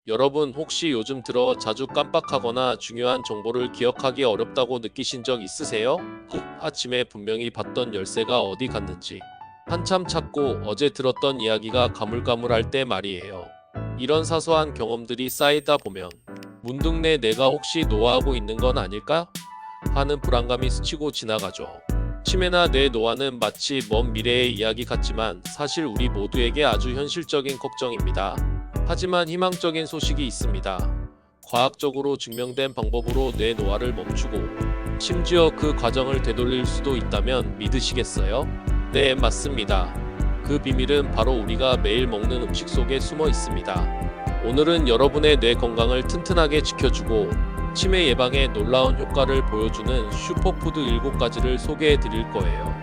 여러분 혹시 요즘 들어 자주 깜빡하거나 중요한 정보를 기억하기 어렵다고 느끼신 적 있으세요? 아침에 분명히 봤던 열쇠가 어디 갔는지 한참 찾고 어제 들었던 이야기가 가물가물할 때 말이에요. 이런 사소한 경험들이 쌓이다 보면 문득 내가 혹시 노화하고 있는 건 아닐까? 하는 불안감이 스치고 지나가죠. 치매나 뇌 노화는 마치 먼 미래의 이야기 같지만 사실 우리 모두에게 아주 현실적인 걱정입니다. 하지만 희망적인 소식이 있습니다. 과학적으로 증명된 방법으로 뇌 노화를 멈추고 심지어 그 과정을 되돌릴 수도 있다면 믿으시겠어요? 네, 맞습니다. 그 비밀은 바로 우리가 매일 먹는 음식 속에 숨어 있습니다. 오늘은 여러분의 뇌 건강을 튼튼하게 지켜주고 치매 예방에 놀라운 효과를 보여주는 슈퍼푸드 7가지를 소개해 드릴 거예요.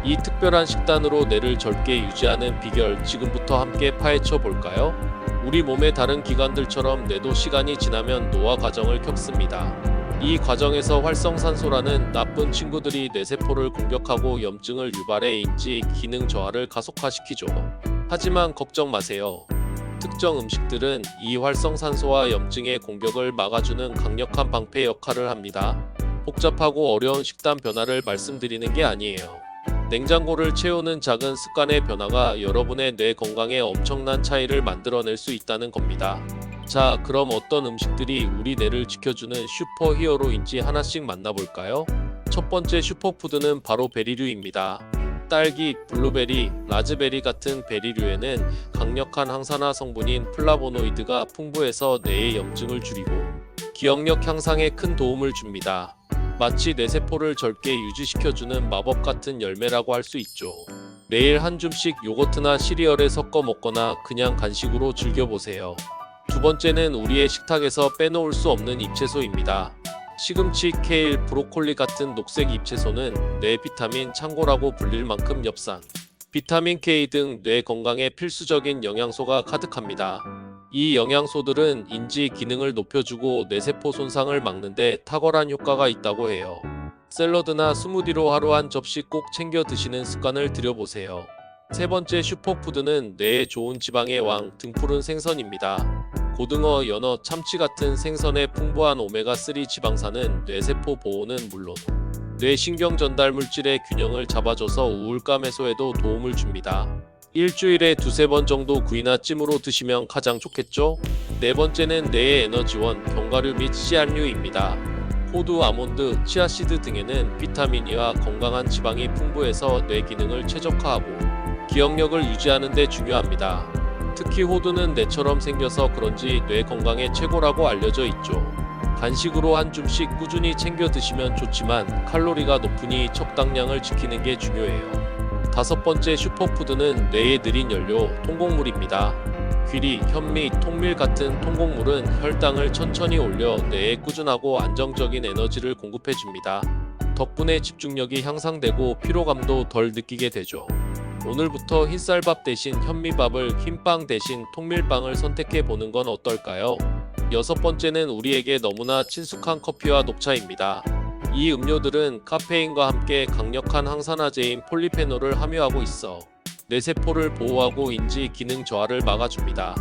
이 특별한 식단으로 뇌를 젊게 유지하는 비결 지금부터 함께 파헤쳐 볼까요? 우리 몸의 다른 기관들처럼 뇌도 시간이 지나면 노화 과정을 겪습니다. 이 과정에서 활성산소라는 나쁜 친구들이 뇌세포를 공격하고 염증을 유발해 인지 기능 저하를 가속화시키죠. 하지만 걱정 마세요. 특정 음식들은 이 활성산소와 염증의 공격을 막아주는 강력한 방패 역할을 합니다. 복잡하고 어려운 식단 변화를 말씀드리는 게 아니에요. 냉장고를 채우는 작은 습관의 변화가 여러분의 뇌 건강에 엄청난 차이를 만들어낼 수 있다는 겁니다. 자, 그럼 어떤 음식들이 우리 뇌를 지켜주는 슈퍼 히어로인지 하나씩 만나볼까요? 첫 번째 슈퍼푸드는 바로 베리류입니다. 딸기, 블루베리, 라즈베리 같은 베리류에는 강력한 항산화 성분인 플라보노이드가 풍부해서 뇌의 염증을 줄이고 기억력 향상에 큰 도움을 줍니다. 마치 뇌세포를 젊게 유지시켜주는 마법 같은 열매라고 할 수 있죠. 매일 한 줌씩 요거트나 시리얼에 섞어 먹거나 그냥 간식으로 즐겨보세요. 두 번째는 우리의 식탁에서 빼놓을 수 없는 잎채소입니다. 시금치, 케일, 브로콜리 같은 녹색 잎채소는 뇌 비타민 창고라고 불릴 만큼 엽산, 비타민 K 등 뇌 건강에 필수적인 영양소가 가득합니다. 이 영양소들은 인지 기능을 높여주고 뇌세포 손상을 막는데 탁월한 효과가 있다고 해요. 샐러드나 스무디로 하루 한 접시 꼭 챙겨 드시는 습관을 들여보세요. 세 번째 슈퍼푸드는 뇌에 좋은 지방의 왕, 등푸른 생선입니다. 고등어, 연어, 참치 같은 생선의 풍부한 오메가3 지방산은 뇌세포 보호는 물론 뇌신경 전달 물질의 균형을 잡아줘서 우울감 해소에도 도움을 줍니다. 일주일에 두세 번 정도 구이나 찜으로 드시면 가장 좋겠죠? 네 번째는 뇌의 에너지원, 견과류 및 씨앗류입니다. 호두, 아몬드, 치아씨드 등에는 비타민 E와 건강한 지방이 풍부해서 뇌 기능을 최적화하고 기억력을 유지하는 데 중요합니다. 특히 호두는 뇌처럼 생겨서 그런지 뇌 건강에 최고라고 알려져 있죠. 간식으로 한 줌씩 꾸준히 챙겨 드시면 좋지만 칼로리가 높으니 적당량을 지키는 게 중요해요. 다섯 번째 슈퍼푸드는 뇌의 느린 연료, 통곡물입니다. 귀리, 현미, 통밀 같은 통곡물은 혈당을 천천히 올려 뇌에 꾸준하고 안정적인 에너지를 공급해줍니다. 덕분에 집중력이 향상되고 피로감도 덜 느끼게 되죠. 오늘부터 흰쌀밥 대신 현미밥을 흰빵 대신 통밀빵을 선택해 보는 건 어떨까요? 여섯 번째는 우리에게 너무나 친숙한 커피와 녹차입니다. 이 음료들은 카페인과 함께 강력한 항산화제인 폴리페놀을 함유하고 있어 뇌세포를 보호하고 인지 기능 저하를 막아줍니다.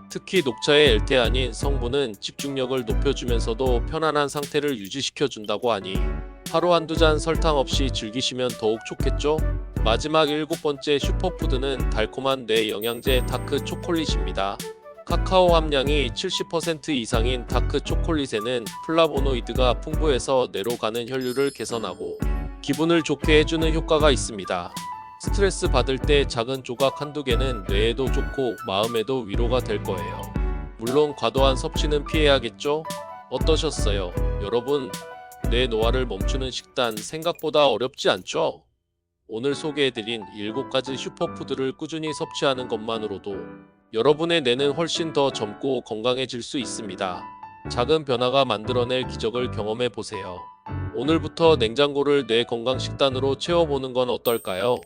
특히 녹차의 엘테아닌 성분은 집중력을 높여주면서도 편안한 상태를 유지시켜준다고 하니 하루 한두 잔 설탕 없이 즐기시면 더욱 좋겠죠? 마지막 7번째 슈퍼푸드는 달콤한 뇌 영양제 다크 초콜릿입니다. 카카오 함량이 70% 이상인 다크 초콜릿에는 플라보노이드가 풍부해서 뇌로 가는 혈류를 개선하고 기분을 좋게 해주는 효과가 있습니다. 스트레스 받을 때 작은 조각 한두 개는 뇌에도 좋고 마음에도 위로가 될 거예요. 물론 과도한 섭취는 피해야겠죠? 어떠셨어요? 여러분, 뇌 노화를 멈추는 식단 생각보다 어렵지 않죠? 오늘 소개해드린 7가지 슈퍼푸드를 꾸준히 섭취하는 것만으로도 여러분의 뇌는 훨씬 더 젊고 건강해질 수 있습니다. 작은 변화가 만들어낼 기적을 경험해 보세요. 오늘부터 냉장고를 뇌 건강 식단으로 채워보는 건 어떨까요?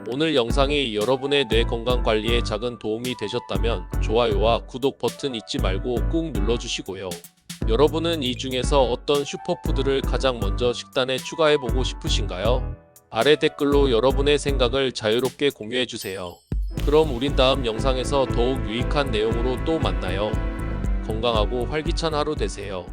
오늘 영상이 여러분의 뇌 건강 관리에 작은 도움이 되셨다면 좋아요와 구독 버튼 잊지 말고 꾹 눌러주시고요. 여러분은 이 중에서 어떤 슈퍼푸드를 가장 먼저 식단에 추가해보고 싶으신가요? 아래 댓글로 여러분의 생각을 자유롭게 공유해주세요. 그럼 우린 다음 영상에서 더욱 유익한 내용으로 또 만나요. 건강하고 활기찬 하루 되세요.